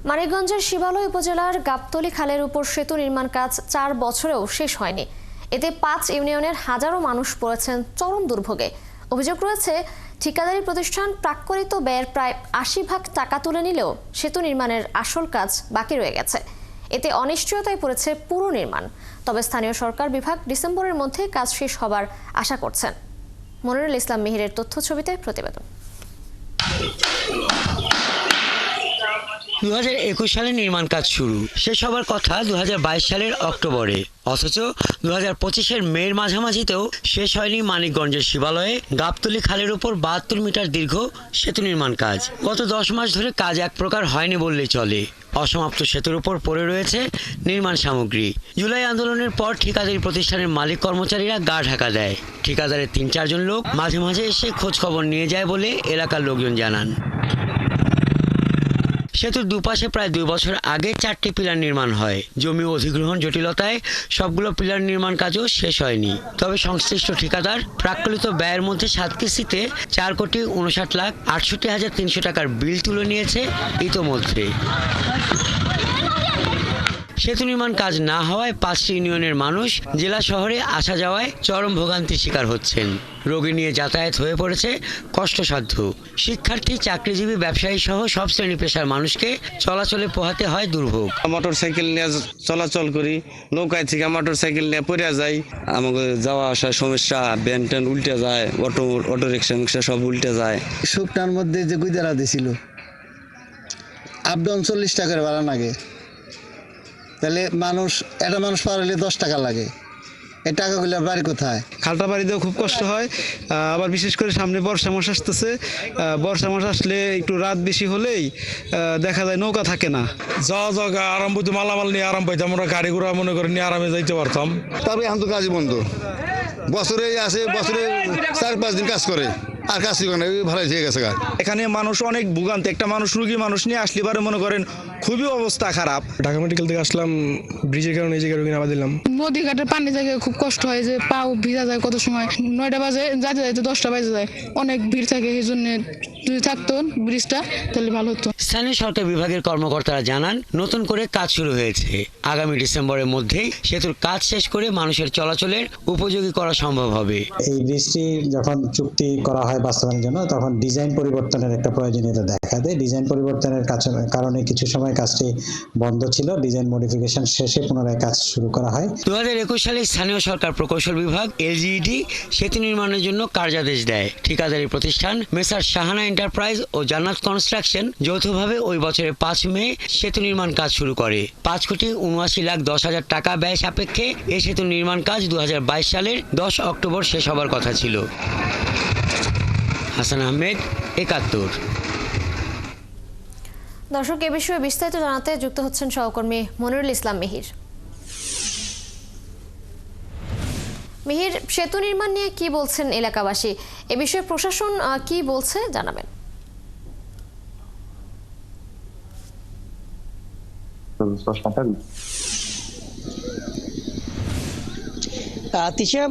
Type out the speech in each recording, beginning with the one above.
মানিকগঞ্জের শিবালয় উপজেলার গাবতলী খালের উপর সেতু নির্মাণ কাজ 4 বছরেও শেষ হয়নি। এতে 5 ইউনিয়নের হাজারো মানুষ পড়েছেন চরম দুর্ভোগে। অভিযোগ রয়েছে, ঠিকাদারি প্রতিষ্ঠান প্রাক্কলিত ব্যয়ের প্রায় 80% টাকা তুলে নিলেও সেতু নির্মাণের আসল কাজ বাকি রয়ে গেছে। এতে অনিশ্চয়তায় পড়েছে পুরো নির্মাণ। তবে স্থানীয় সরকার বিভাগ ডিসেম্বরের মধ্যে কাজ শেষ হবার আশা করছেন। মনিরুল ইসলাম মিহিরের তথ্য ছবিতে প্রতিবেদন। 2021 সালে নির্মাণ কাজ শুরু, শেষ হবার কথা 2022 সালের অক্টোবরে। অথচ 2025-এর মের মাঝামাঝিতেও শেষ হয়নি মানিকগঞ্জের শিবালয়ে গাবতলী খালের উপর 72 মিটার দীর্ঘ সেতু নির্মাণ কাজ। গত 10 মাস ধরে কাজ এক প্রকার হয়নি বললেই চলে। অসমাপ্ত সেতুর উপর পড়ে রয়েছে নির্মাণ সামগ্রী। জুলাই আন্দোলনের পর ঠিকাদারি প্রতিষ্ঠানের মালিক কর্মচারীরা গা ঢাকা দেয়। ঠিকাদারের 3-4 জন লোক মাঝে মাঝে এসে খোঁজ খবর নিয়ে যায় বলে এলাকার লোকজন জানান। সেতুর দুপাশে প্রায় 2 বছর আগে 4টি পিলার নির্মাণ হয়। জমি অধিগ্রহণ জটিলতায় সবগুলো পিলার নির্মাণ কাজও শেষ হয়নি। তবে সংশ্লিষ্ট ঠিকাদার প্রাক্কলিত ব্যয়ের মধ্যে 7 কিস্তিতে 4,59,68,300 টাকার বিল তুলে নিয়েছে ইতোমধ্যে। সেতু নির্মাণ কাজ না হওয়ায় 5টি ইউনিয়নের মানুষ জেলা শহরে আসা যাওয়ায় চরম ভোগান্তির শিকার হচ্ছেন। রোগী নিয়ে যাতায়াত হয়ে পড়েছে কষ্টসাধ্য। শিক্ষার্থী, চাকরিজীবী, ব্যবসায়ী সহ সব শ্রেণী পেশার মানুষকে চলাচলে পোহাতে হয় দুর্ভোগ। মোটর সাইকেল নিয়ে চলাচল করি, নৌকায় থেকে মোটর সাইকেল নিয়ে পড়ে যাই। আমাকে যাওয়া আসার সমস্যা, ভ্যান ট্যান উল্টে যায়, অটো রিক্সা মিক্সা সব উল্টে যায়। শুকনার মধ্যে যে গুইদারা দিছিল, আপ ডাউন 40 টাকার ভাড়া লাগে। তাহলে একটা মানুষ পার হলে 10 টাকা লাগে। এই টাকাগুলো বাড়ি কোথায়? খালটা বাড়িতেও খুব কষ্ট হয়। আবার বিশেষ করে সামনে বর্ষা মাস আসতেছে। বর্ষা মাস আসলে একটু রাত বেশি হলেই দেখা যায় নৌকা থাকে না। যাওয়া জায়গা আরাম বইতে মালামাল নিয়ে আরাম পাইতাম, আমরা গাড়ি ঘোড়া মনে করে নিয়ে আরামে যাইতে পারতাম। তবে এখন তো কাজই বন্ধ। বছরে 4-5 দিন কাজ করে, আর কাজ করে না, ভালো হয়ে গেছে। এখানে মানুষ অনেক ভোগান্তি। একটা রুগী মানুষ নিয়ে আসলে পারে মনে করেন খুবই অবস্থা খারাপ। ঢাকা মেডিকেল থেকে আসলাম, ব্রিজের কারণে এই জায়গায় রোগী নামা দিলাম। নদী ঘাটের পানি জায়গায় খুব কষ্ট হয়, যে পাও ভিজা যায়। কত সময় 9টা বাজে যাইতে যাইতে 10টা বাজে যায়। অনেক ভিড় থাকে, এই জন্য যদি থাকতো ব্রিজটা তাহলে ভালো হতো। স্থানীয় সরকার বিভাগের কর্মকর্তারা জানান, নতুন করে কাজ শুরু হয়েছে। আগামী ডিসেম্বরের মধ্যেই সেতুর কাজ শেষ করে মানুষের চলাচলের উপযোগী করা সম্ভব হবে। এই ব্রিজটি যখন চুক্তি করা হয় বাস্তবায়নের জন্য, তখন ডিজাইন পরিবর্তনের একটা প্রয়োজনীয়তা দেখা দেয়। ডিজাইন পরিবর্তনের কারণে কিছু সময় কাজটি বন্ধ ছিল। ডিজাইন মডিফিকেশন শেষে পুনরায় কাজ শুরু করা হয়। 2021 সালে স্থানীয় সরকার প্রকৌশল বিভাগ এলজিইডি সেতু নির্মাণের জন্য কার্যাদেশ দেয়। ঠিকাদারি প্রতিষ্ঠান মেসার শাহানা এন্টারপ্রাইজ ও জান্নাত কনস্ট্রাকশন যৌথভাবে ওই বছরের 5 মে সেতু নির্মাণ কাজ শুরু করে। 5,79,10,000 টাকা ব্যয় সাপেক্ষে এই সেতু নির্মাণ কাজ 2022 সালের 10 অক্টোবর শেষ হবার কথা ছিল। হাসান আহমেদ, 71। দর্শক, এ বিষয়ে বিস্তারিত জানাতে যুক্ত হচ্ছেন সহকর্মী মনিরুল ইসলাম মিহির। মিহির, সেতু নির্মাণ নিয়ে কি বলছেন এলাকাবাসী? এ বিষয়ে প্রশাসন কি বলছে জানাবেন। তিশা,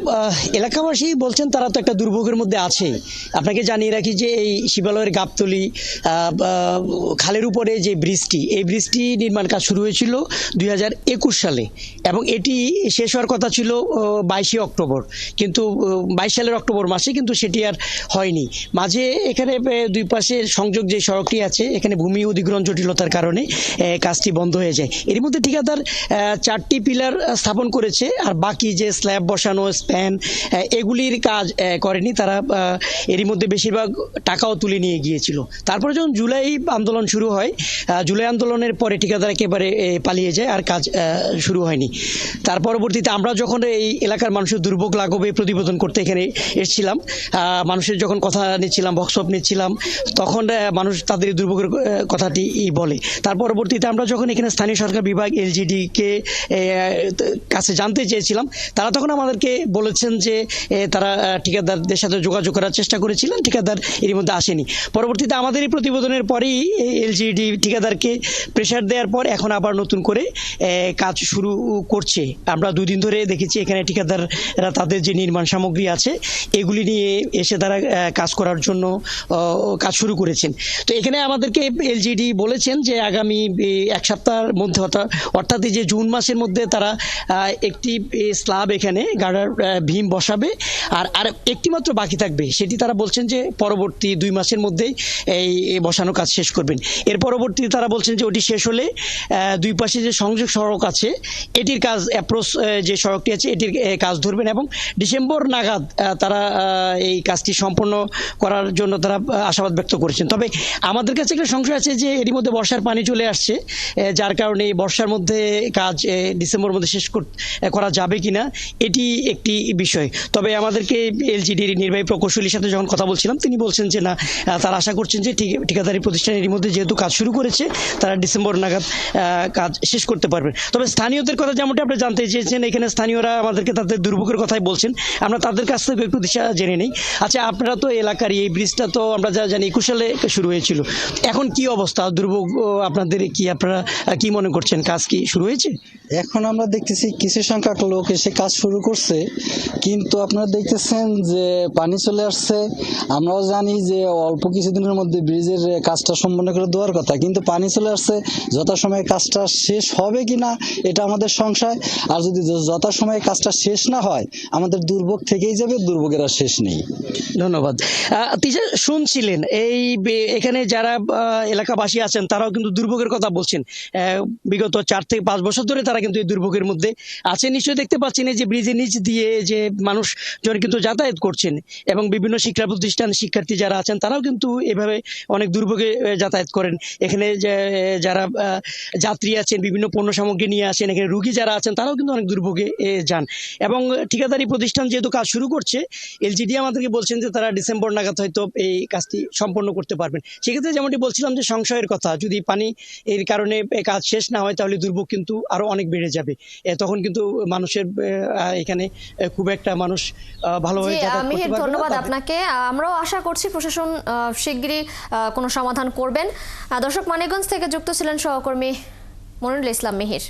এলাকাবাসী বলছেন তারা তো একটা দুর্ভোগের মধ্যে আছে। আপনাকে জানিয়ে রাখি যে এই শিবালয়ের গাবতলী খালের উপরে যে ব্রিজটি, এই ব্রিজটি নির্মাণ কাজ শুরু হয়েছিল 2021 সালে এবং এটি শেষ হওয়ার কথা ছিল 22 অক্টোবর, কিন্তু 22 সালের অক্টোবর মাসে, কিন্তু সেটি আর হয়নি। মাঝে এখানে দুই পাশের সংযোগ যে সড়কটি আছে, এখানে ভূমি অধিগ্রহণ জটিলতার কারণে কাজটি বন্ধ হয়ে যায়। এর মধ্যে ঠিকাদার 4টি পিলার স্থাপন করেছে, আর বাকি যে স্ল্যাব বসানো, স্প্যান, এগুলির কাজ করেনি তারা। এরই মধ্যে বেশিরভাগ টাকাও তুলে নিয়ে গিয়েছিল। তারপরে যখন জুলাই আন্দোলন শুরু হয়, জুলাই আন্দোলনের পরে ঠিকাদার একেবারে পালিয়ে যায়, আর কাজ শুরু হয়নি। তার পরবর্তীতে আমরা যখন এই এলাকার মানুষের দুর্ভোগ লাঘবে প্রতিবেদন করতে এখানে এসেছিলাম, মানুষের যখন কথা নিচ্ছিলাম, ভক্সপ নিচ্ছিলাম, তখন মানুষ তাদের দুর্ভোগের কথাটি বলে। তার পরবর্তীতে আমরা যখন এখানে স্থানীয় সরকার বিভাগ এলজিডি কে কাছে জানতে চেয়েছিলাম, তারা তখন আমাদের আমাদেরকে বলেছেন যে তারা ঠিকাদারদের সাথে যোগাযোগ করার চেষ্টা করেছিলেন, ঠিকাদার এর মধ্যে আসেনি। পরবর্তীতে আমাদের এই প্রতিবেদনের পরেই এলজিডি ঠিকাদারকে প্রেশার দেওয়ার পর এখন আবার নতুন করে কাজ শুরু করছে। আমরা 2 দিন ধরে দেখেছি এখানে ঠিকাদাররা তাদের যে নির্মাণ সামগ্রী আছে এগুলি নিয়ে এসে তারা কাজ করার জন্য কাজ শুরু করেছেন। তো এখানে আমাদেরকে এলজিডি বলেছেন যে আগামী 1 সপ্তাহের মধ্যে অর্থাৎ এই যে জুন মাসের মধ্যে তারা একটি স্ল্যাব এখানে গার্ডার ভীম বসাবে, আর একটি মাত্র বাকি থাকবে, সেটি তারা বলছেন যে পরবর্তী 2 মাসের মধ্যেই এই বসানো কাজ শেষ করবেন। এর পরবর্তীতে তারা বলছেন যে ওটি শেষ হলে 2 পাশে যে সংযোগ সড়ক আছে এটির কাজ, অ্যাপ্রোচ যে সড়কটি আছে এটির কাজ ধরবেন এবং ডিসেম্বর নাগাদ তারা এই কাজটি সম্পন্ন করার জন্য তারা আশাবাদ ব্যক্ত করেছেন। তবে আমাদের কাছে একটা সংশয় আছে যে এরই মধ্যে বর্ষার পানি চলে আসছে, যার কারণে বর্ষার মধ্যে কাজ ডিসেম্বর মধ্যে শেষ করা যাবে কিনা এটি একটি বিষয়। তবে আমাদেরকে এলজিডির নির্বাহী প্রকৌশলীর সাথে যখন কথা বলছিলাম তিনি বলছেন যে না, তারা আশা করছেন যে ঠিকাদারি প্রতিষ্ঠান এর মধ্যে যেহেতু কাজ শুরু করেছে তারা ডিসেম্বর নাগাদ কাজ শেষ করতে পারবেন। তবে স্থানীয়দের কথা যেমনটা আপনি জানতে চেয়েছেন, এখানে স্থানীয়রা আমাদেরকে তাদের দুর্ভোগের কথাই বলছেন, আমরা তাদের কাছ থেকে একটু দিশা জেনে নেই। আচ্ছা, আপনারা তো এলাকার, এই ব্রিজটা তো আমরা যা জানি 21 সালে শুরু হয়েছিল, এখন কি অবস্থা, দুর্ভোগ আপনাদের কি, আপনারা কি মনে করছেন, কাজ কি শুরু হয়েছে? এখন আমরা দেখতেছি কিছু সংখ্যক লোক এসে কাজ শুরু করছে, কিন্তু আপনারা দেখতেছেন যে পানি চলে আসছে। আমরাও জানি যে অল্প কিছুদিনের মধ্যে ব্রিজের কাজটা সম্পন্ন করে দেওয়ার কথা, কিন্তু পানি চলে আসছে। যথাসময়ে কাজটা শেষ হবে কিনা এটা আমাদের সংশয়। আর যদি যথাসময়ে কাজটা শেষ না হয় আমাদের দুর্ভোগ থেকেই যাবে, দুর্ভোগের আর শেষ নেই। ধন্যবাদ। তিশা, শুনছিলেন এখানে যারা এলাকাবাসী আছেন তারাও কিন্তু দুর্ভোগের কথা বলছেন। বিগত 4 থেকে 5 বছর ধরে তারা কিন্তু এই দুর্ভোগের মধ্যে আছে। নিশ্চয়ই দেখতে পাচ্ছেন এই যে ব্রিজের নিচ দিয়ে যে মানুষজন কিন্তু যাতায়াত করছেন এবং বিভিন্ন শিক্ষা প্রতিষ্ঠান শিক্ষার্থী যারা আছেন তারাও কিন্তু এভাবে অনেক দুর্ভোগে যাতায়াত করেন। এখানে যারা যাত্রী আছেন, বিভিন্ন পণ্য সামগ্রী নিয়ে আসেন, এখানে রুগী যারা আছেন তারাও কিন্তু অনেক দুর্ভোগে যান। এবং ঠিকাদারি প্রতিষ্ঠান যেহেতু কাজ শুরু করছে, এলজিডি আমাদেরকে বলছেন যে তারা ডিসেম্বর নাগাদ হয়তো এই কাজটি সম্পন্ন করতে পারবেন। সেক্ষেত্রে যেমনটি বলছিলাম যে সংশয়ের কথা, যদি পানি এর কারণে কাজ শেষ না হয় তাহলে দুর্ভোগ কিন্তু আরো অনেক বেড়ে যাবে। তখন কিন্তু মানুষের এখানে খুব একটা মানুষ ভালোভাবে যাতায়াত করতে পারবে না। ধন্যবাদ আপনাকে। আমরাও আশা করছি প্রশাসন শিগগিরই কোনো সমাধান করবেন। দর্শক, মানিকগঞ্জ থেকে যুক্ত ছিলেন সহকর্মী মনিরুল ইসলাম মিহির।